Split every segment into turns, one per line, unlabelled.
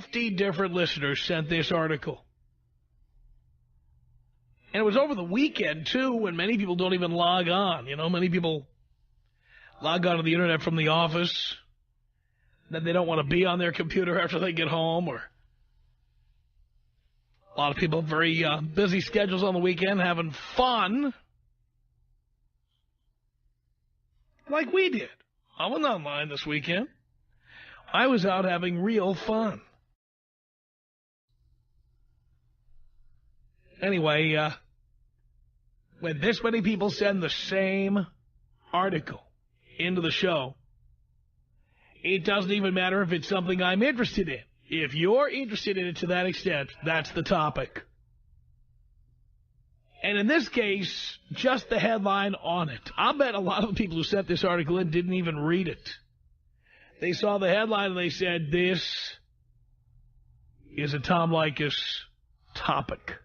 50 different listeners sent this article. And it was over the weekend, too, when many people don't even log on. You know, many people log on to the Internet from the office. Then they don't want to be on their computer after they get home. Or a lot of people have very busy schedules on the weekend having fun. Like we did. I wasn't online this weekend. I was out having real fun. Anyway, when this many people send the same article into the show, it doesn't even matter if it's something I'm interested in. If you're interested in it to that extent, that's the topic. And in this case, just the headline on it. I'll bet a lot of the people who sent this article in didn't even read it. They saw the headline and they said, this is a Tom Leykis topic.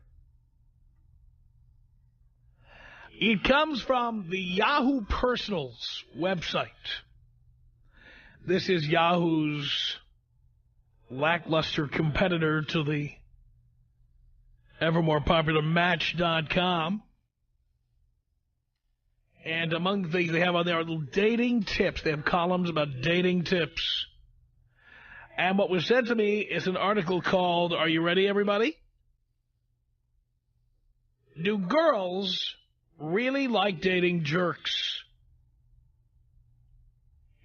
It comes from the Yahoo Personals website. This is Yahoo's lackluster competitor to the ever more popular Match.com. And among the things they have on there are little dating tips. They have columns about dating tips. And what was sent to me is an article called, are you ready, everybody? Do girls really like dating jerks?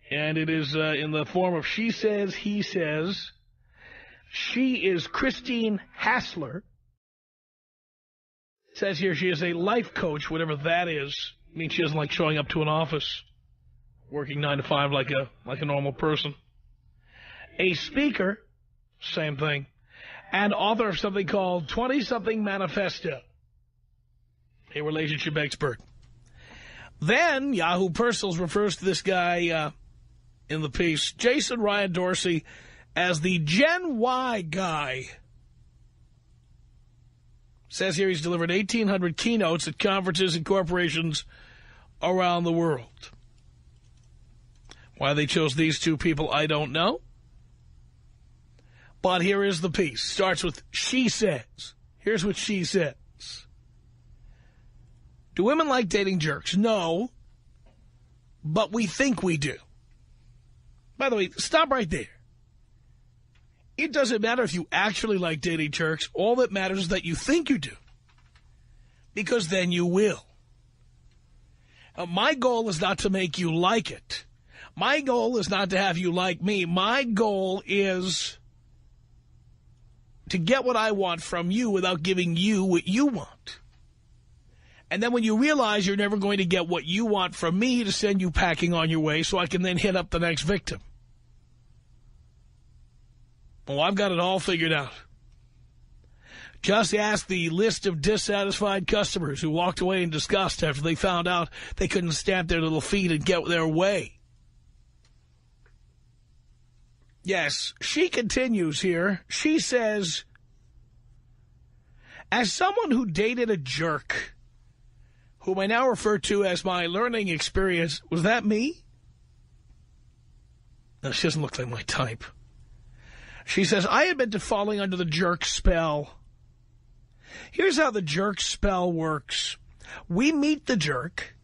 And it is in the form of she says, he says. She is Christine Hassler. It says here she is a life coach, whatever that is. I mean, she doesn't like showing up to an office, working 9 to 5 like a normal person. A speaker, same thing, and author of something called 20-something Manifesto, a relationship expert. Then Yahoo Personals refers to this guy in the piece, Jason Ryan Dorsey, as the Gen Y guy. Says here he's delivered 1,800 keynotes at conferences and corporations around the world. Why they chose these two people, I don't know. But here is the piece. Starts with, she says. Here's what she says. Do women like dating jerks? No. But we think we do. By the way, stop right there. It doesn't matter if you actually like dating jerks. All that matters is that you think you do. Because then you will. My goal is not to make you like it. My goal is not to have you like me. My goal is to get what I want from you without giving you what you want. And then when you realize you're never going to get what you want from me, to send you packing on your way so I can then hit up the next victim. Oh, I've got it all figured out. Just ask the list of dissatisfied customers who walked away in disgust after they found out they couldn't stamp their little feet and get their way. Yes, she continues here. She says, as someone who dated a jerk, whom I now refer to as my learning experience, was that me? No, she doesn't look like my type. She says, I admit to falling under the jerk spell. Here's how the jerk spell works. We meet the jerk,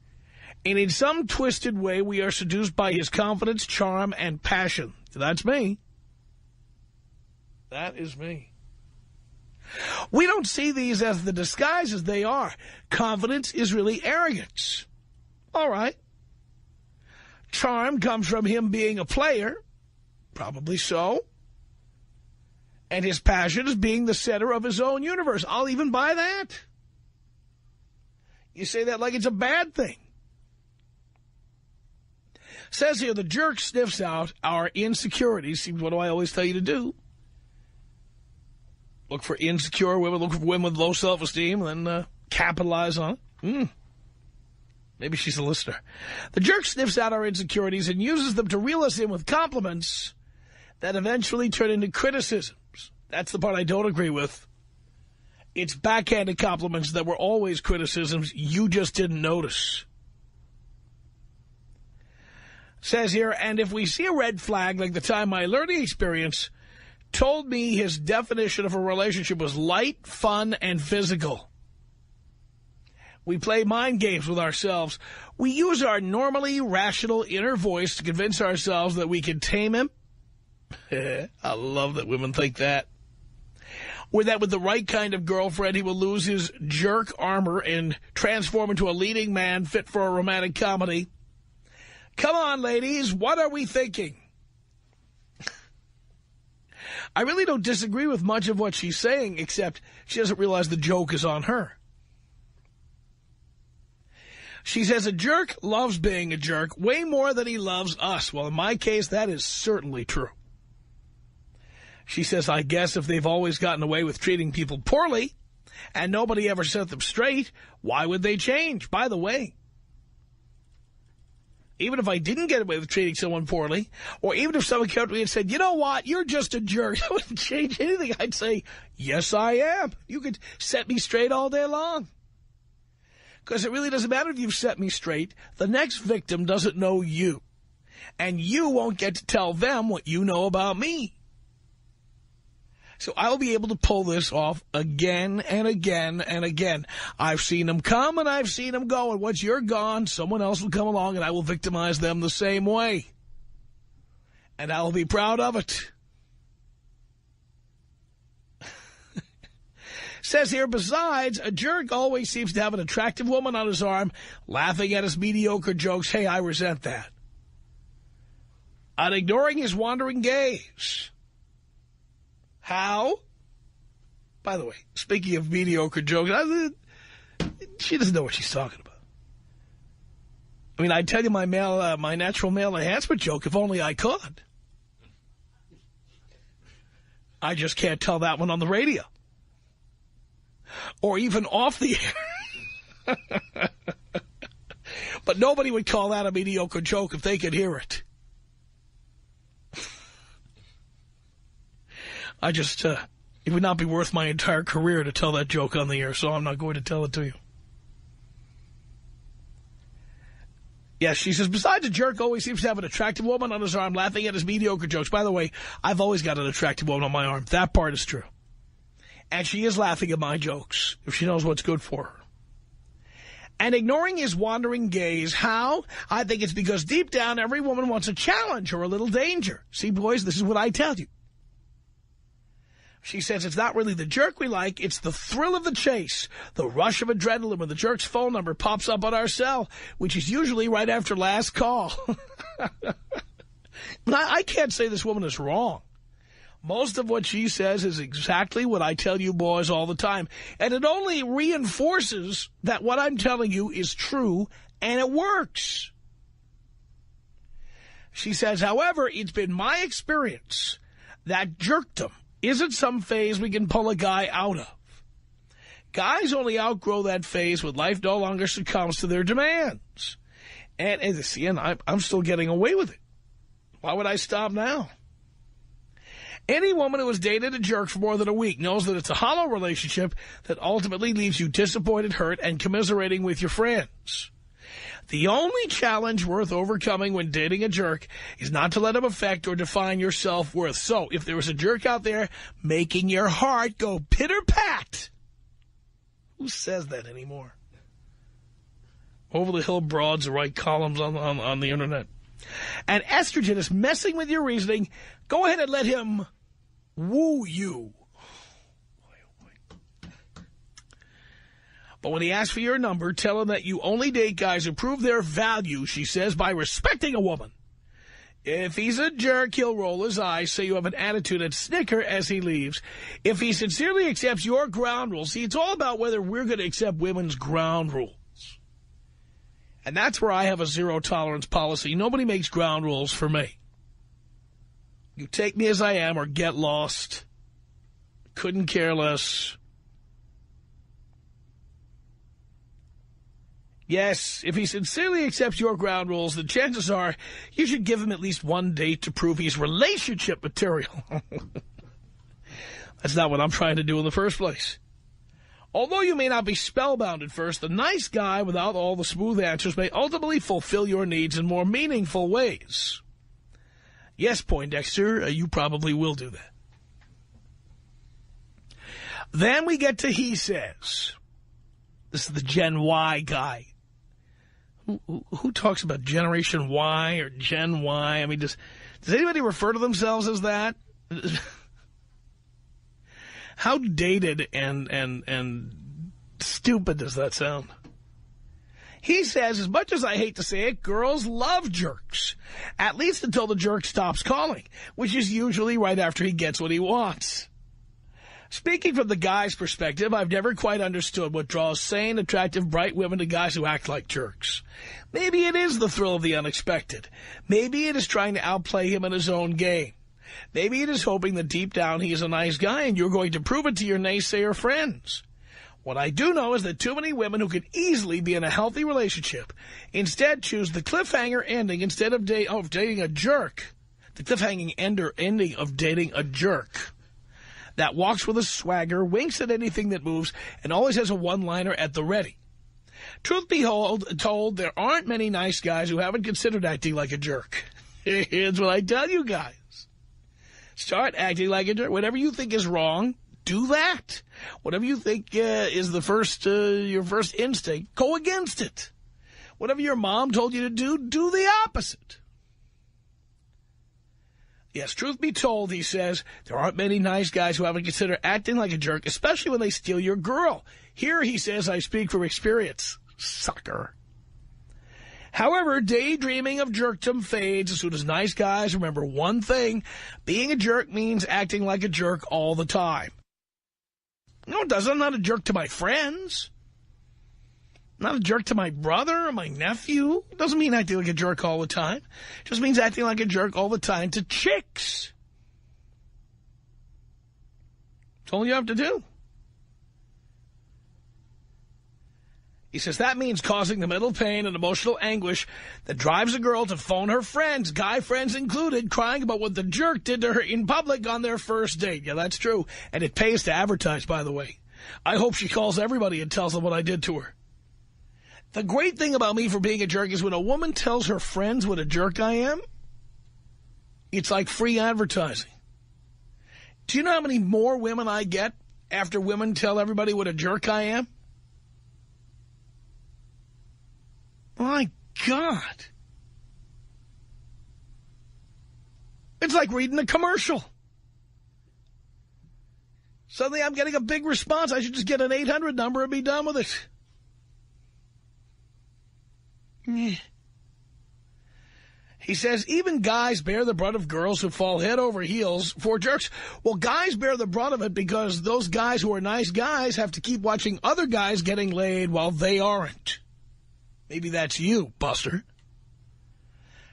and in some twisted way, we are seduced by his confidence, charm, and passion. That's me. That is me. We don't see these as the disguises they are. Confidence is really arrogance. All right. Charm comes from him being a player. Probably so. And his passion is being the center of his own universe. I'll even buy that. You say that like it's a bad thing. Says here, the jerk sniffs out our insecurities. See, what do I always tell you to do? Look for insecure women, look for women with low self-esteem, and then capitalize on it. Maybe she's a listener. The jerk sniffs out our insecurities and uses them to reel us in with compliments that eventually turn into criticisms. That's the part I don't agree with. It's backhanded compliments that were always criticisms. You just didn't notice. Says here, and if we see a red flag like the time my learning experience, told me his definition of a relationship was light, fun, and physical. We play mind games with ourselves. We use our normally rational inner voice to convince ourselves that we can tame him. I love that women think that. Or that with the right kind of girlfriend, he will lose his jerk armor and transform into a leading man fit for a romantic comedy. Come on, ladies, what are we thinking? I really don't disagree with much of what she's saying, except she doesn't realize the joke is on her. She says a jerk loves being a jerk way more than he loves us. Well, in my case, that is certainly true. She says, I guess if they've always gotten away with treating people poorly and nobody ever set them straight, why would they change? By the way, even if I didn't get away with treating someone poorly, or even if someone came to me and said, you know what, you're just a jerk, I wouldn't change anything. I'd say, yes, I am. You could set me straight all day long. Because it really doesn't matter if you've set me straight. The next victim doesn't know you. And you won't get to tell them what you know about me. So I'll be able to pull this off again and again and again. I've seen them come and I've seen them go. And once you're gone, someone else will come along and I will victimize them the same way. And I'll be proud of it. Says here, besides, a jerk always seems to have an attractive woman on his arm, laughing at his mediocre jokes. Hey, I resent that. And ignoring his wandering gaze. How? By the way, speaking of mediocre jokes, she doesn't know what she's talking about. I mean, I'd tell you my natural male enhancement joke if only I could. I just can't tell that one on the radio. Or even off the air. But nobody would call that a mediocre joke if they could hear it. It would not be worth my entire career to tell that joke on the air, so I'm not going to tell it to you. Yes, she says, besides, a jerk always seems to have an attractive woman on his arm laughing at his mediocre jokes. By the way, I've always got an attractive woman on my arm. That part is true. And she is laughing at my jokes, if she knows what's good for her. And ignoring his wandering gaze. How? I think it's because deep down, every woman wants a challenge or a little danger. See, boys, this is what I tell you. She says it's not really the jerk we like, it's the thrill of the chase, the rush of adrenaline when the jerk's phone number pops up on our cell, which is usually right after last call. But I can't say this woman is wrong. Most of what she says is exactly what I tell you boys all the time. And it only reinforces that what I'm telling you is true and it works. She says, however, it's been my experience that jerkdom isn't some phase we can pull a guy out of. Guys only outgrow that phase when life no longer succumbs to their demands. And I'm still getting away with it. Why would I stop now? Any woman who has dated a jerk for more than a week knows that it's a hollow relationship that ultimately leaves you disappointed, hurt, and commiserating with your friends. The only challenge worth overcoming when dating a jerk is not to let him affect or define your self-worth. So, if there was a jerk out there making your heart go pitter-pat, who says that anymore? Over-the-hill broads write columns on the Internet. And estrogen is messing with your reasoning. Go ahead and let him woo you. But when he asks for your number, tell him that you only date guys who prove their value, she says, by respecting a woman. If he's a jerk, he'll roll his eyes, say you have an attitude, and snicker as he leaves. If he sincerely accepts your ground rules, see, it's all about whether we're going to accept women's ground rules. And that's where I have a zero-tolerance policy. Nobody makes ground rules for me. You take me as I am or get lost. Couldn't care less. Yes, if he sincerely accepts your ground rules, the chances are you should give him at least one date to prove he's relationship material. That's not what I'm trying to do in the first place. Although you may not be spellbound at first, the nice guy without all the smooth answers may ultimately fulfill your needs in more meaningful ways. Yes, Poindexter, you probably will do that. Then we get to he says. This is the Gen Y guy. Who talks about Generation Y or Gen Y? I mean, does anybody refer to themselves as that? How dated and stupid does that sound? He says, as much as I hate to say it, girls love jerks. At least until the jerk stops calling, which is usually right after he gets what he wants. Speaking from the guy's perspective, I've never quite understood what draws sane, attractive, bright women to guys who act like jerks. Maybe it is the thrill of the unexpected. Maybe it is trying to outplay him in his own game. Maybe it is hoping that deep down he is a nice guy and you're going to prove it to your naysayer friends. What I do know is that too many women who could easily be in a healthy relationship instead choose the cliffhanger ending instead of dating a jerk. The cliffhanging ending of dating a jerk that walks with a swagger, winks at anything that moves, and always has a one-liner at the ready. Truth be told, there aren't many nice guys who haven't considered acting like a jerk. Here's what I tell you guys. Start acting like a jerk. Whatever you think is wrong, do that. Whatever you think is your first instinct, go against it. Whatever your mom told you to do the opposite. Yes, truth be told, he says, there aren't many nice guys who haven't considered acting like a jerk, especially when they steal your girl. Here, he says, I speak from experience. Sucker. However, daydreaming of jerkdom fades as soon as nice guys remember one thing. Being a jerk means acting like a jerk all the time. No, it doesn't. I'm not a jerk to my friends. I'm not a jerk to my brother or my nephew. It doesn't mean acting like a jerk all the time. It just means acting like a jerk all the time to chicks. That's all you have to do. He says that means causing the mental pain and emotional anguish that drives a girl to phone her friends, guy friends included, crying about what the jerk did to her in public on their first date. Yeah, that's true. And it pays to advertise, by the way. I hope she calls everybody and tells them what I did to her. The great thing about me for being a jerk is when a woman tells her friends what a jerk I am, it's like free advertising. Do you know how many more women I get after women tell everybody what a jerk I am? My God. It's like reading a commercial. Suddenly I'm getting a big response. I should just get an 800 number and be done with it. He says, even guys bear the brunt of girls who fall head over heels for jerks. Well, guys bear the brunt of it because those guys who are nice guys have to keep watching other guys getting laid while they aren't. Maybe that's you, Buster.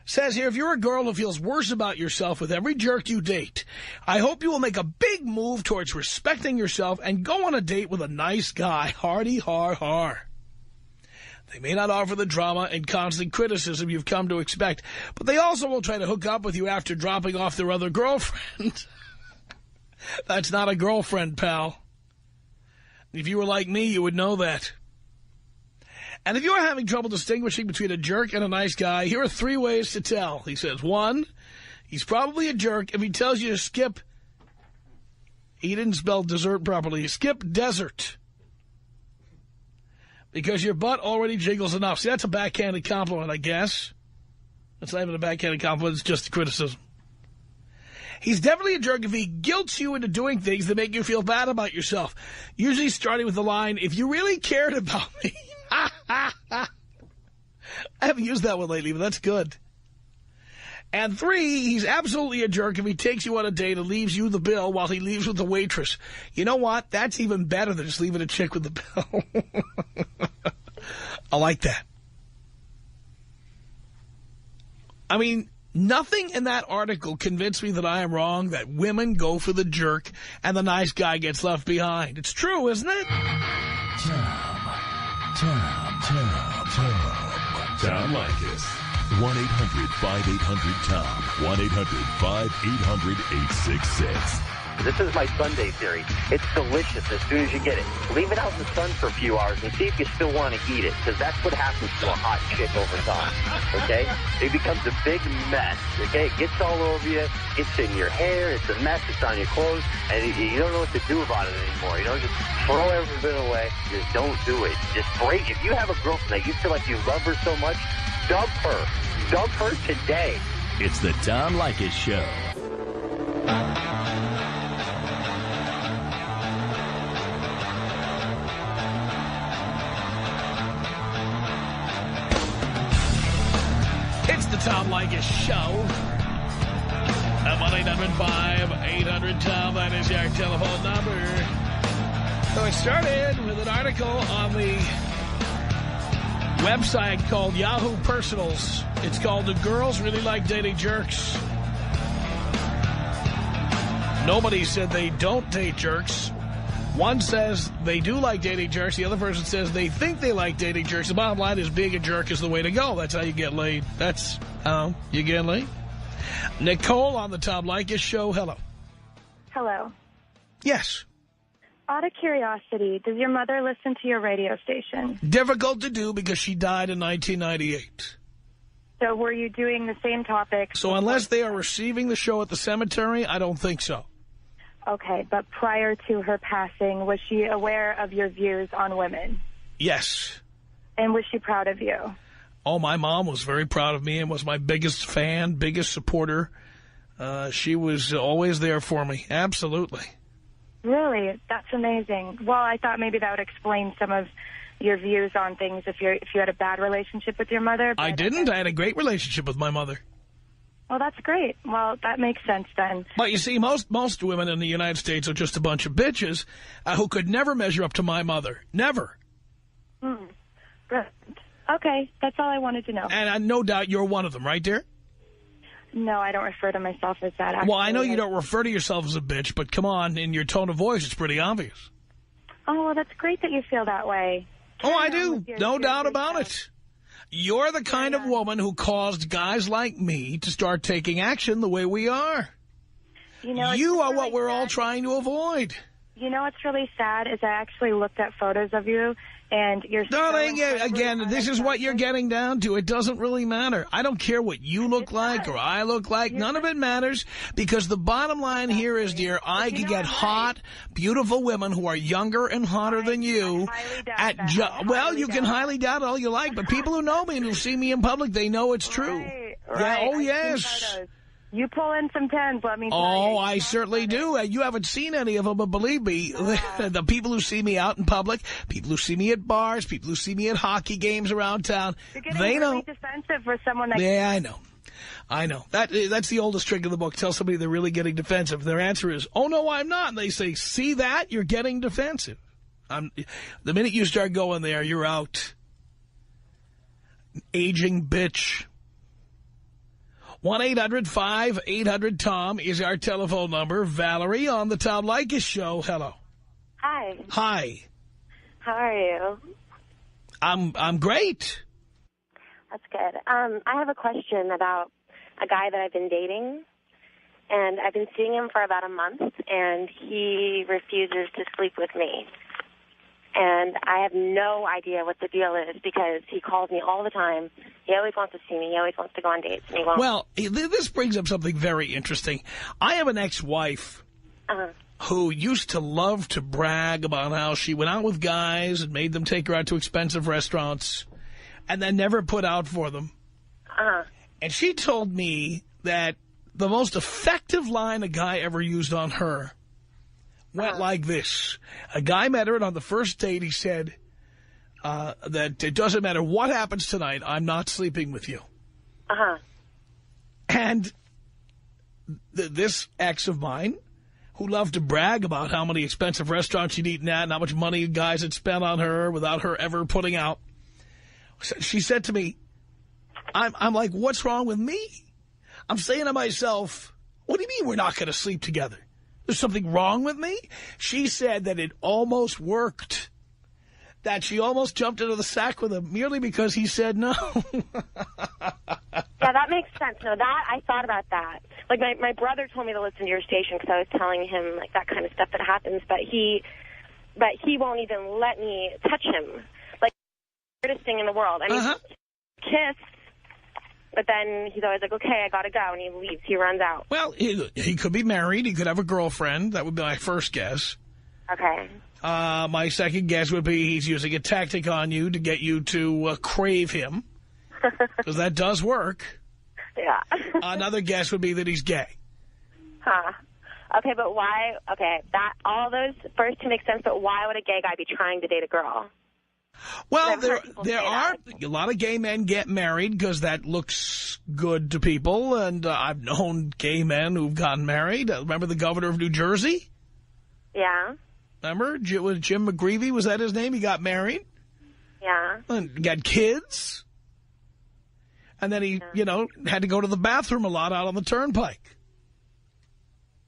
Says here, if you're a girl who feels worse about yourself with every jerk you date, I hope you will make a big move towards respecting yourself and go on a date with a nice guy. Hardy har har. They may not offer the drama and constant criticism you've come to expect, but they also will try to hook up with you after dropping off their other girlfriend. That's not a girlfriend, pal. If you were like me, you would know that. And if you're having trouble distinguishing between a jerk and a nice guy, here are 3 ways to tell. He says, 1, he's probably a jerk if he tells you to skip. He didn't spell dessert properly. Skip desert. Because your butt already jiggles enough. See, that's a backhanded compliment, I guess. That's not even a backhanded compliment. It's just a criticism. He's definitely a jerk if he guilts you into doing things that make you feel bad about yourself. Usually starting with the line, if you really cared about me. I haven't used that one lately, but that's good. And 3, he's absolutely a jerk if he takes you on a date and leaves you the bill while he leaves with the waitress. You know what? That's even better than just leaving a chick with the bill. I like that. I mean, nothing in that article convinced me that I am wrong, that women go for the jerk and the nice guy gets left behind. It's true, isn't it?
Tom Leykis. 1-800-5800-TOM. 1-800-5800-866.
This is my Sunday theory. It's delicious as soon as you get it. Leave it out in the sun for a few hours and see if you still want to eat it, because that's what happens to a hot chick over time, okay? It becomes a big mess, okay? It gets all over you. It's in your hair. It's a mess. It's on your clothes, and you don't know what to do about it anymore. You know, just throw everything away. Just don't do it. Just break. If you have a girlfriend that you feel like you love her so much, dump her. Dump her today.
It's the Tom Leykis Show.
It's the Tom Leykis Show. At 1-800-5800-TOM. That is our telephone number. So it started with an article on the website called Yahoo Personals. It's called "The Girls Really Like Dating Jerks." Nobody said they don't date jerks. One says they do like dating jerks. The other person says they think they like dating jerks. The bottom line is being a jerk is the way to go. That's how you get laid. That's how you get laid. Nicole on the Tom Leykis Show. Hello.
Hello.
Yes.
Out of curiosity, does your mother listen to your radio station?
Difficult to do because she died in 1998.
So were you doing the same topic?
So unless they are receiving the show at the cemetery, I don't think so.
Okay, but prior to her passing, was she aware of your views on women?
Yes.
And was she proud of you?
Oh, my mom was very proud of me and was my biggest fan, biggest supporter. She was always there for me. Absolutely.
Really? That's amazing. Well, I thought maybe that would explain some of your views on things if you had a bad relationship with your mother.
I didn't. I had a great relationship with my mother.
Well, that's great. Well, that makes sense then.
But you see, most women in the United States are just a bunch of bitches who could never measure up to my mother. Never.
Good. Okay, that's all I wanted to know.
And no doubt you're one of them, right, dear?
No, I don't refer to myself as that. Actually.
Well, I know you don't refer to yourself as a bitch, but come on, in your tone of voice, it's pretty obvious.
Oh, well, that's great that you feel that way.
Oh, I do. No doubt about it. You're the kind of woman who caused guys like me to start taking action the way we are. You are what we're all trying to avoid.
You know what's really sad is I actually looked at photos of you, and you're
Darling, again, this is what you're getting down to. It doesn't really matter. I don't care what you look like or I look like. None of it matters because the bottom line here is, dear, I can get hot, beautiful women who are younger and hotter than you. Well, you can highly doubt it all you like, but people who know me and who see me in public, they know it's true.
Right.
Yeah, oh, yes.
You pull in some tens, let me tell you.
Oh, I certainly do. You haven't seen any of them, but believe me, the people who see me out in public, people who see me at bars, people who see me at hockey games around town,
they know.
You're
really defensive for someone that...
Yeah, I know. I know. That's the oldest trick in the book. Tell somebody they're really getting defensive. Their answer is, oh, no, I'm not. And they say, see that? You're getting defensive. The minute you start going there, you're out. Aging bitch. 1-800-5800-TOM is our telephone number. Valerie on the Tom Leykis Show. Hello.
Hi.
Hi.
How are you?
I'm great.
That's good. I have a question about a guy that I've been dating, and I've been seeing him for about a month, and he refuses to sleep with me. And I have no idea what the deal is because he calls me all the time. He always wants to see me. He always wants to go on dates. And he won't.
Well, this brings up something very interesting. I have an ex-wife who used to love to brag about how she went out with guys and made them take her out to expensive restaurants and then never put out for them. And she told me that the most effective line a guy ever used on her went like this. A guy met her, and on the first date he said that it doesn't matter what happens tonight, I'm not sleeping with you. And this ex of mine, who loved to brag about how many expensive restaurants she'd eaten at and how much money guys had spent on her without her ever putting out, she said to me, I'm like, what's wrong with me? I'm saying to myself, what do you mean we're not going to sleep together? There's something wrong with me? She said that it almost worked. That she almost jumped into the sack with him merely because he said no.
Yeah, Yeah, that makes sense. No, that, I thought about that. Like, my brother told me to listen to your station because I was telling him, like, that kind of stuff that happens, but he won't even let me touch him. Like, the weirdest thing in the world. I mean, kiss, but then he's always like, okay, I gotta go, and he leaves. He runs out.
Well, he could be married. He could have a girlfriend. That would be my first guess.
Okay.
My second guess would be he's using a tactic on you to get you to crave him, because that does work.
Yeah.
Another guess would be that he's gay.
Huh. Okay, but why? Okay, that all those first two make sense, but why would a gay guy be trying to date a girl?
Well, there are a lot of gay men get married because that looks good to people, and I've known gay men who've gotten married. Remember the governor of New Jersey?
Yeah.
Remember? Jim McGreevey, was that his name? He got married.
Yeah.
And got kids. And then he, you know, had to go to the bathroom a lot out on the turnpike.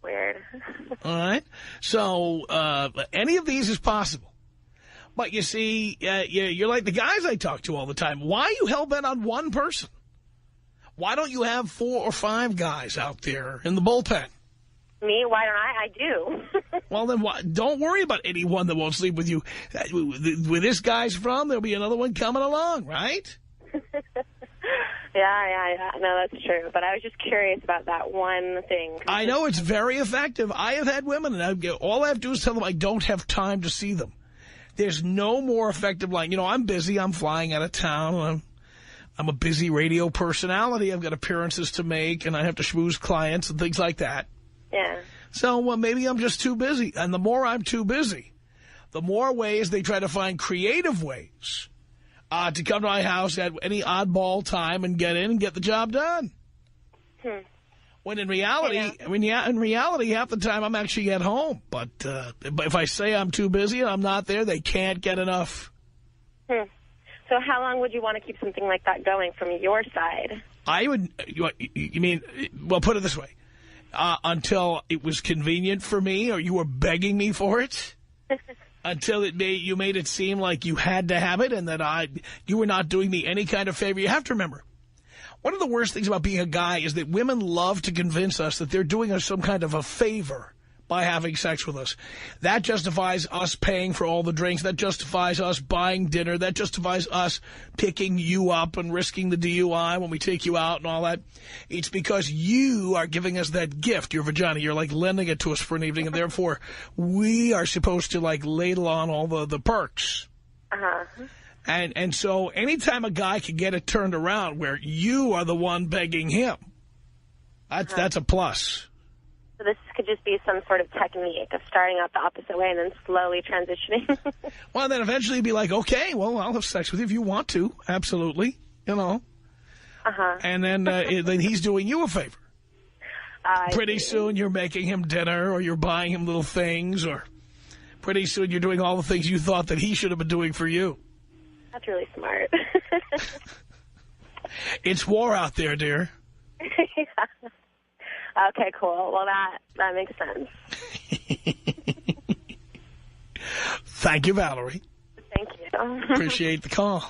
Weird.
All right? So any of these is possible. But you see, you're like the guys I talk to all the time. Why are you hell-bent on one person? Why don't you have 4 or 5 guys out there in the bullpen?
Me? Why don't I? I do.
Well, then don't worry about anyone that won't sleep with you. Where this guy's from, there'll be another one coming along, right?
Yeah. No, that's true. But I was just curious about that one thing.
I know it's very effective. I have had women, and all I have to do is tell them I don't have time to see them. There's no more effective line. You know, I'm busy. I'm flying out of town. I'm a busy radio personality. I've got appearances to make, and I have to schmooze clients and things like that.
Yeah.
So maybe I'm just too busy. And the more I'm too busy, the more ways they try to find creative ways to come to my house at any oddball time and get in and get the job done. When in reality, half the time I'm actually at home. But if I say I'm too busy and I'm not there, they can't get enough.
So how long would you want to keep something like that going from your side?
I would, you mean, well, put it this way. Until it was convenient for me or you were begging me for it. Until you made it seem like you had to have it and that you were not doing me any kind of favor. You have to remember, one of the worst things about being a guy is that women love to convince us that they're doing us some kind of a favor by having sex with us. That justifies us paying for all the drinks. That justifies us buying dinner. That justifies us picking you up and risking the DUI when we take you out and all that. It's because you are giving us that gift, your vagina. You're like lending it to us for an evening, and therefore we are supposed to like ladle on all the perks. And so anytime a guy can get it turned around where you are the one begging him, that's a plus.
So this could just be some sort of technique of starting out the opposite way and then slowly transitioning.
Well, then eventually you'd be like, okay, well, I'll have sex with you if you want to. Absolutely. You know. And then he's doing you a favor. Pretty soon you're making him dinner or you're buying him little things, or pretty soon you're doing all the things you thought that he should have been doing for you.
That's really smart.
It's war out there, dear.
Yeah. Okay, cool. Well, that makes sense.
Thank you, Valerie.
Thank you.
Appreciate the call.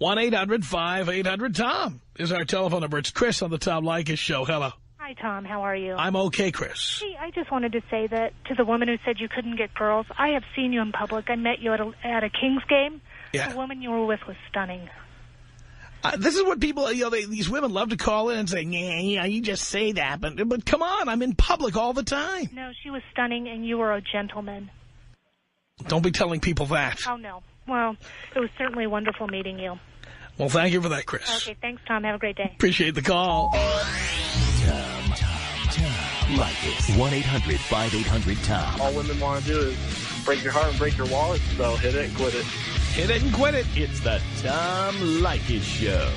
1-800-5800-TOM is our telephone number. It's Chris on the Tom Leykis Show. Hello.
Hi, Tom. How are you?
I'm okay, Chris.
Hey, I just wanted to say that to the woman who said you couldn't get girls, I have seen you in public. I met you at a Kings game.
Yeah.
The woman you were with was stunning.
This is what people, these women love to call in and say, yeah, you just say that. But come on, I'm in public all the time.
No, she was stunning, and you were a gentleman.
Don't be telling people that.
Oh, no. Well, it was certainly wonderful meeting you.
Well, thank you for that, Chris.
Okay, thanks, Tom. Have a great day.
Appreciate the call.
Tom Leykis. 1-800-5800-TOM.
All women want to do is break your heart and break your wallet, so hit it and quit it.
Hit it and quit it.
It's the Tom Leykis Show.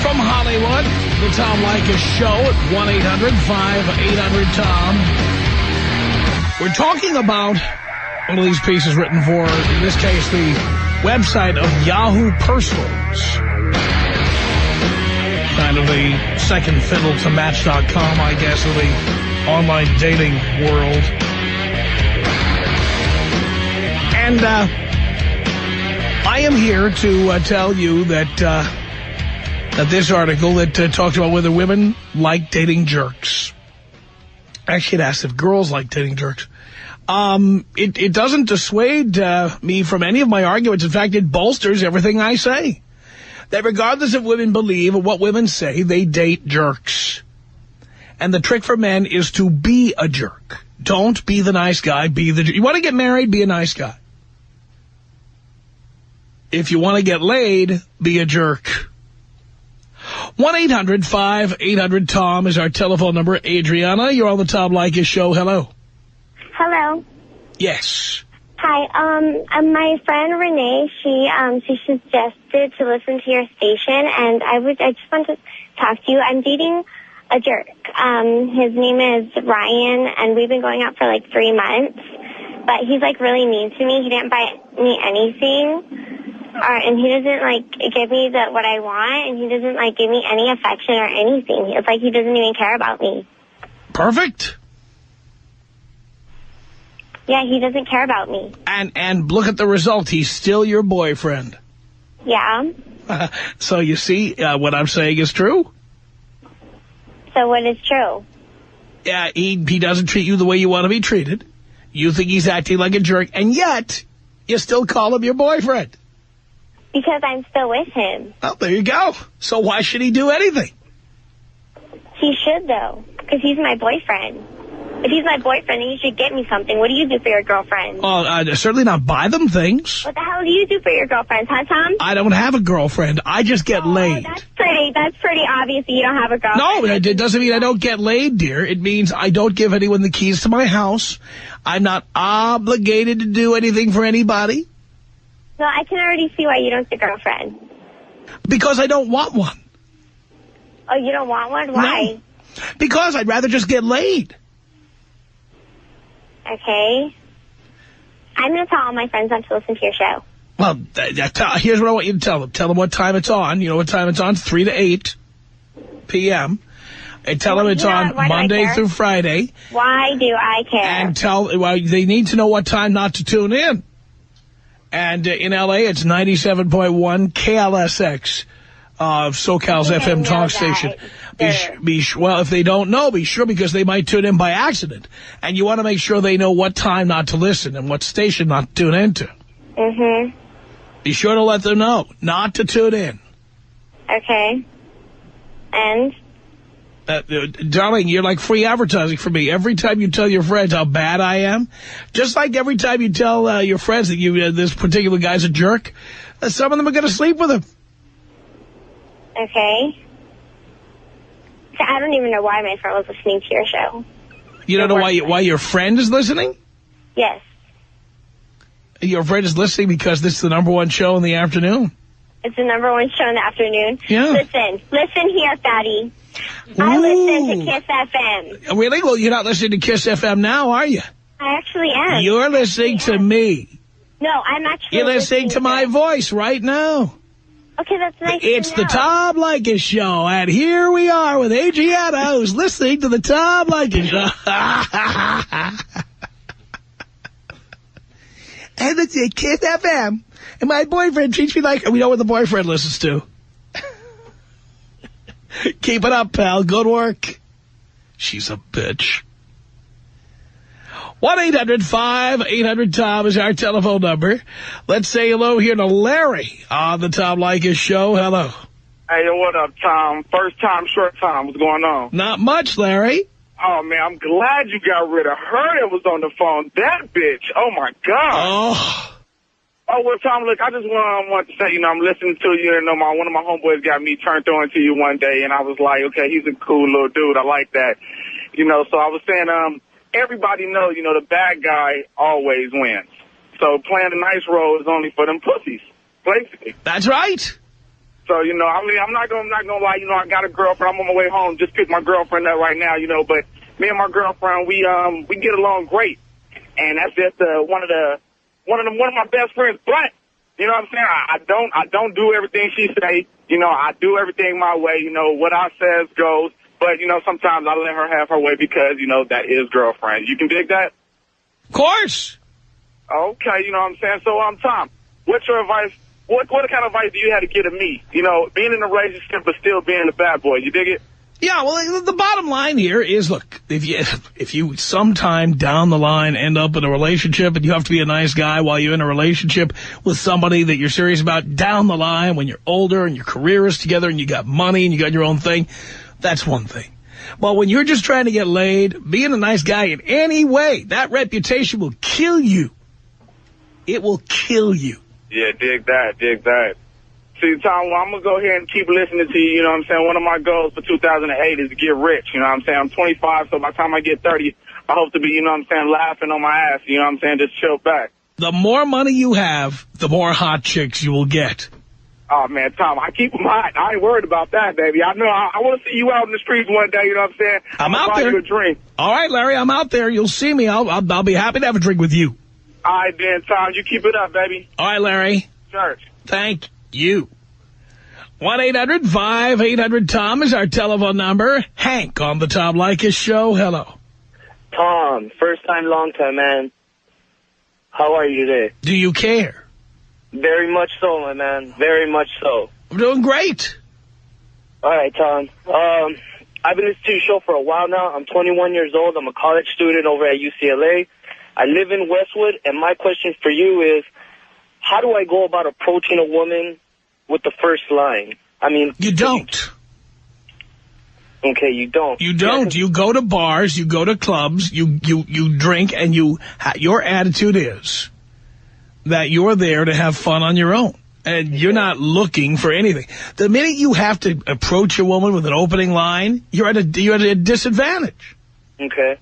From Hollywood, the Tom Leykis Show at 1-800-5800-TOM. We're talking about one of these pieces written for, in this case, the website of Yahoo Personals. Kind of the second fiddle to Match.com, I guess, of the online dating world. I I am here to tell you that that this article that talks about whether women like dating jerks. Actually, it asks if girls like dating jerks. It doesn't dissuade me from any of my arguments. In fact, it bolsters everything I say. That regardless of women believe or what women say, they date jerks. And the trick for men is to be a jerk. Don't be the nice guy, be the jerk. You want to get married, be a nice guy. If you want to get laid, be a jerk. 1-800-5800-TOM is our telephone number. Adriana, you're on the Tom Leykis show. Hello.
Hello.
Yes.
Hi. My friend Renee, she suggested to listen to your station, and I just want to talk to you. I'm dating a jerk. His name is Ryan, and we've been going out for like 3 months. But he's like really mean to me. He didn't buy me anything, and he doesn't like give me what I want, and he doesn't like give me any affection or anything. It's like he doesn't even care about me.
Perfect.
Yeah, he doesn't care about me.
And look at the result. He's still your boyfriend.
Yeah.
So you see, what I'm saying is true.
So what is true?
Yeah, he doesn't treat you the way you want to be treated. You think he's acting like a jerk, and yet you still call him your boyfriend.
Because I'm still with him.
Oh, there you go. So why should he do anything?
He should, though, because he's my boyfriend. If he's my boyfriend, then you should get me something. What do you do for your girlfriend?
Well, certainly not buy them things.
What the hell do you do for your girlfriends, huh, Tom?
I don't have a girlfriend. I just get laid.
That's pretty obvious that you don't have a girlfriend.
No, it doesn't mean I don't get laid, dear. It means I don't give anyone the keys to my house. I'm not obligated to do anything for anybody.
No, I can already see why you don't get a girlfriend.
Because I don't want one.
Oh, you don't want one? Why?
No. Because I'd rather just get laid.
Okay. I'm going to tell all my friends not to listen to your show.
Well, here's what I want you to tell them. Tell them what time it's on. You know what time it's on? 3 to 8 p.m. And tell them it's on Monday through Friday.
Why do I care?
And they need to know what time not to tune in. And in L.A., it's 97.1 KLSX, SoCal's FM talk station. Well, if they don't know, be sure, because they might tune in by accident. And you want to make sure they know what time not to listen and what station not to tune into.
Mm-hmm.
Be sure to let them know not to tune in.
Okay. And?
Darling, you're like free advertising for me. Every time you tell your friends how bad I am, just like every time you tell your friends that this particular guy's a jerk, some of them are going to sleep with him.
Okay. I don't even know why my friend was listening to your show.
You don't know why your friend is listening?
Yes.
Your friend is listening because this is the #1 show in the afternoon.
It's the #1 show in the afternoon.
Yeah.
Listen here, fatty. I listen to Kiss FM.
Really? Well, you're not listening to Kiss FM now, are you?
I actually am.
You're listening to me.
No, I'm actually
You're listening to my voice right now.
Okay, that's nice.
It's the Tom Leykis Show, and here we are with Adriana, who's listening to the Tom Leykis Show. And it's a Kiss FM, and my boyfriend treats me like... We know what the boyfriend listens to. Keep it up, pal. Good work. She's a bitch. 1-800-5800-TOM is our telephone number. Let's say hello here to Larry on the Tom Leykis Show. Hello.
Hey, what up, Tom? First time, short time. What's going on?
Not much, Larry.
Oh, man, I'm glad you got rid of her that was on the phone. That bitch. Oh, my God. Oh, well, Tom, look, I just want to say, I'm listening to you, and one of my homeboys got me turned on to you one day, and I was like, okay, he's a cool little dude. I like that. So I was saying, everybody knows, the bad guy always wins. So playing the nice role is only for them pussies, basically.
That's right.
So, I'm not gonna lie, I got a girlfriend. I'm on my way home. Just picked my girlfriend up right now, but me and my girlfriend, we get along great. And that's just one of my best friends. But, you know what I'm saying? I don't do everything she say. I do everything my way. What I says goes. But, sometimes I let her have her way because, that is girlfriend. You can dig that?
Of course.
Okay, you know what I'm saying? So, Tom, what's your advice what kind of advice do you have to give to me? You know, being in a relationship but still being a bad boy. You dig it?
Yeah, well, the bottom line here is, look, if you sometime down the line end up in a relationship and you have to be a nice guy while you're in a relationship with somebody that you're serious about down the line when you're older and your career is together and you got money and you got your own thing, that's one thing. But when you're just trying to get laid, being a nice guy in any way, that reputation will kill you. It will kill you.
Yeah, dig that. See, Tom, well, I'm going to go here and keep listening to you, you know what I'm saying? One of my goals for 2008 is to get rich, you know what I'm saying? I'm 25, so by the time I get 30, I hope to be, you know what I'm saying, laughing on my ass, you know what I'm saying, just chill back.
The more money you have, the more hot chicks you will get.
Oh, man, Tom, I keep them hot. I ain't worried about that, baby. I know I want to see you out in the streets one day, you know what I'm saying?
I'm out there.
You a drink.
All right, Larry, I'm out there. You'll see me. I'll be happy to have a drink with you.
All right, then, Tom, you keep it up, baby.
All right, Larry.
Church.
Thank you. 1-800-5800-TOM is our telephone number. Hank on the Tom Leykis Show. Hello.
Tom, first time, long time, man. How are you today?
Do you care?
Very much so, my man. Very much so.
I'm doing great.
All right, Tom. I've been listening to your show for a while now. I'm 21 years old. I'm a college student over at UCLA. I live in Westwood, and my question for you is, how do I go about approaching a woman with the first line? I mean... You
don't.
Okay, you don't.
You don't. You go to bars, you go to clubs, you drink, and your attitude is that you're there to have fun on your own. And you're not looking for anything. The minute you have to approach a woman with an opening line, you're at a disadvantage.
Okay.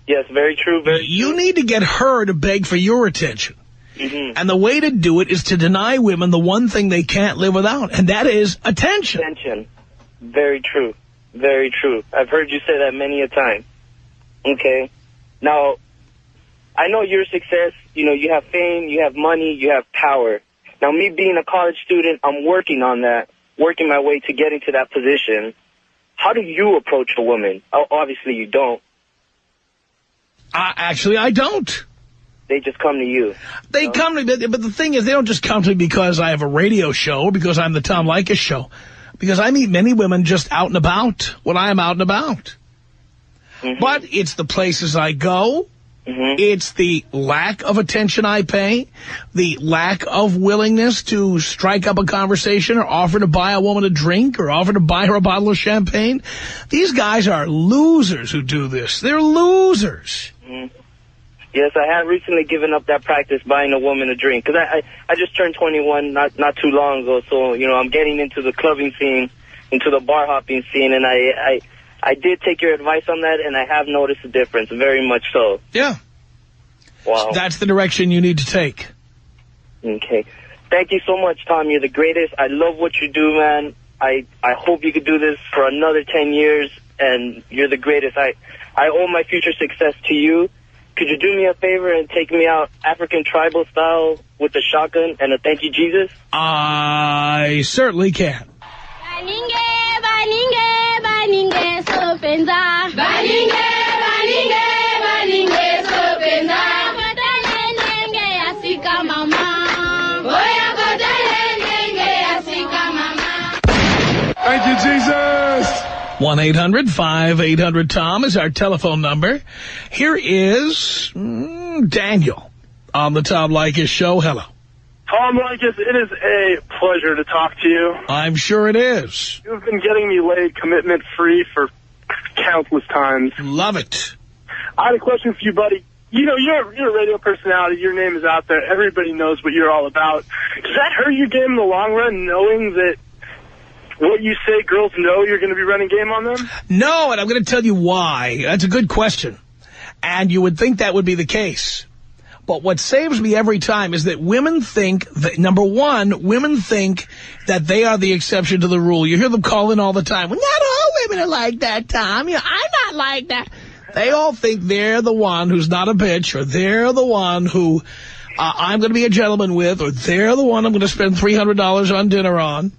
Yes, very true, very true.
You need to get her to beg for your attention. Mm-hmm. And the way to do it is to deny women the one thing they can't live without, and that is attention.
Attention. Very true. Very true. I've heard you say that many a time. Okay. Now, I know your success, you know, you have fame, you have money, you have power. Now, me being a college student, I'm working on that, working my way to getting to that position. How do you approach a woman? Oh, obviously, you don't.
Actually, I don't.
They just come to you.
They come to me, but the thing is, they don't just come to me because I have a radio show, or because I'm the Tom Leykis Show. Because I meet many women just out and about when I am out and about. Mm-hmm. But it's the places I go. Mm-hmm. It's the lack of attention I pay, the lack of willingness to strike up a conversation or offer to buy a woman a drink or offer to buy her a bottle of champagne. These guys are losers who do this. They're losers.
Mm-hmm. Yes, I have recently given up that practice, buying a woman a drink, because I just turned 21 not too long ago, so, you know, I'm getting into the clubbing scene, into the bar hopping scene, and I did take your advice on that, and I have noticed a difference, very much so.
Yeah.
Wow.
That's the direction you need to take.
Okay. Thank you so much, Tom. You're the greatest. I love what you do, man. I hope you could do this for another 10 years, and you're the greatest. I owe my future success to you. Could you do me a favor and take me out African tribal style with a shotgun and a thank you, Jesus?
I certainly can.
Thank you, Jesus.
1-800-5800-TOM is our telephone number. Here is Daniel on the Tom Leykis Show. Hello.
Tom Leykis, it is a pleasure to talk to you.
I'm sure it is.
You've been getting me laid commitment-free for countless times.
Love it.
I had a question for you, buddy. You know, you're a radio personality. Your name is out there. Everybody knows what you're all about. Does that hurt your game in the long run, knowing that what you say, girls know you're going to be running game on them?
No, and I'm going to tell you why. That's a good question. And you would think that would be the case. But what saves me every time is that women think that, number one, women think that they are the exception to the rule. You hear them call in all the time. Well, not all women are like that, Tom. You know, I'm not like that. They all think they're the one who's not a bitch, or they're the one who I'm going to be a gentleman with, or they're the one I'm going to spend $300 on dinner on.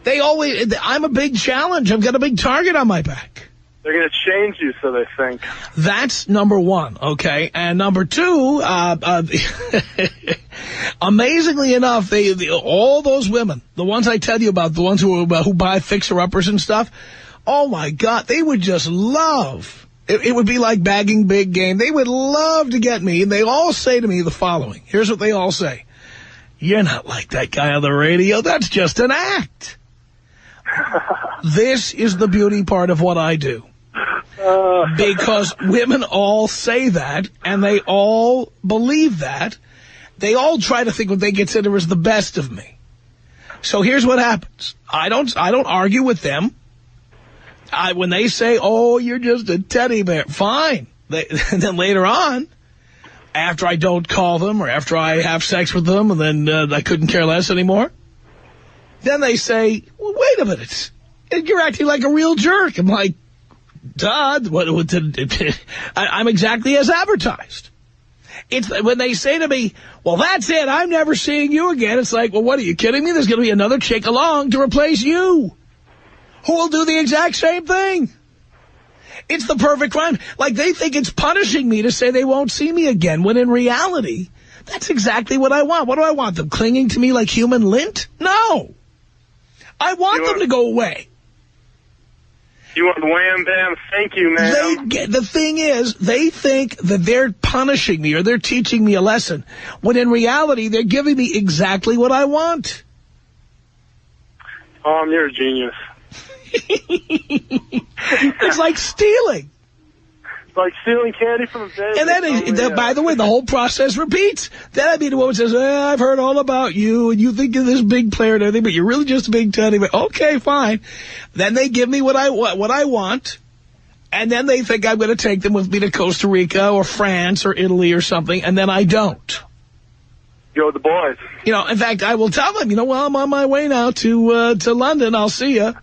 I'm a big challenge. I've got a big target on my back.
They're going to change you, so they think.
That's number one, okay? And number two, Amazingly enough, all those women, the ones I tell you about, the ones who buy fixer-uppers and stuff, oh, my God, they would just love. It would be like bagging big game. They would love to get me, and they all say to me the following. Here's what they all say. You're not like that guy on the radio. That's just an act. This is the beauty part of what I do. Because women all say that, and they all believe that. They all try to think what they consider is the best of me. So here's what happens. I don't argue with them. When they say, oh, you're just a teddy bear, fine. And then later on, after I don't call them or after I have sex with them and then I couldn't care less anymore, then they say, well, wait a minute. You're acting like a real jerk. I'm like, Todd, I'm exactly as advertised. It's when they say to me, well, that's it. I'm never seeing you again. It's like, well, what, are you kidding me? There's going to be another chick along to replace you who will do the exact same thing. It's the perfect crime. Like, they think it's punishing me to say they won't see me again, when in reality, that's exactly what I want. What do I want? Them clinging to me like human lint? No. I want them to go away.
You want wham, bam, thank you, man.
The thing is, they think that they're punishing me or they're teaching me a lesson, when in reality, they're giving me exactly what I want.
You're a genius.
It's like stealing.
It's like stealing candy from a baby.
And then, by the way, the whole process repeats. Then I mean, the woman says, I've heard all about you, and you think you're this big player and everything, but you're really just a big teddy bear. Okay, fine. Then they give me what I want, and then they think I'm going to take them with me to Costa Rica or France or Italy or something, and then I don't.
You're with the boys.
You know, in fact, I will tell them, well, I'm on my way now to London. I'll see you.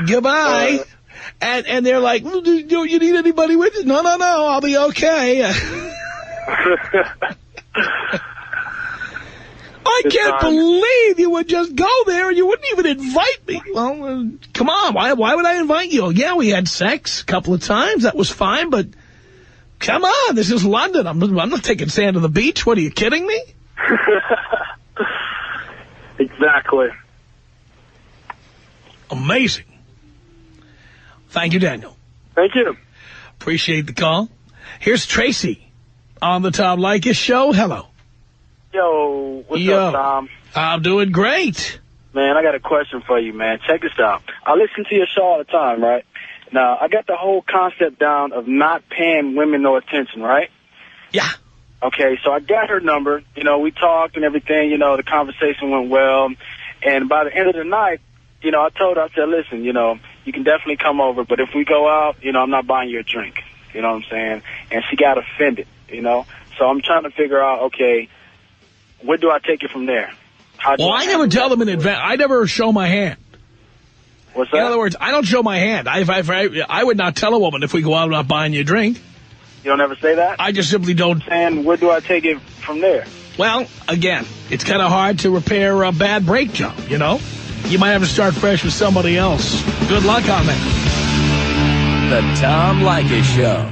Goodbye. And they're like, well, do you need anybody with you? No, I'll be okay. I can't believe you would just go there and you wouldn't even invite me. Well, come on. Why would I invite you? Yeah, we had sex a couple of times. That was fine, but come on. This is London. I'm not taking sand to the beach. What, are you kidding me?
Exactly.
Amazing. Thank you, Daniel.
Thank you.
Appreciate the call. Here's Tracy on the Tom Leykis Show. Hello.
Yo, what's up, Tom?
I'm doing great.
Man, I got a question for you, man. Check this out. I listen to your show all the time, right? Now, I got the whole concept down of not paying women no attention, right?
Yeah.
Okay, so I got her number. We talked and everything. The conversation went well. And by the end of the night, I told her, I said, listen, you can definitely come over, but if we go out, I'm not buying you a drink. You know what I'm saying? And she got offended, So I'm trying to figure out, okay, where do I take it from there?
Well, I never tell them in advance. I never show my hand.
What's that?
In other words, I don't show my hand. I would not tell a woman if we go out, I'm not buying you a drink.
You don't ever say that?
I just simply don't.
And where do I take it from there?
Well, again, it's kind of hard to repair a bad brake job, You might have to start fresh with somebody else. Good luck on that.
The Tom Leykis Show.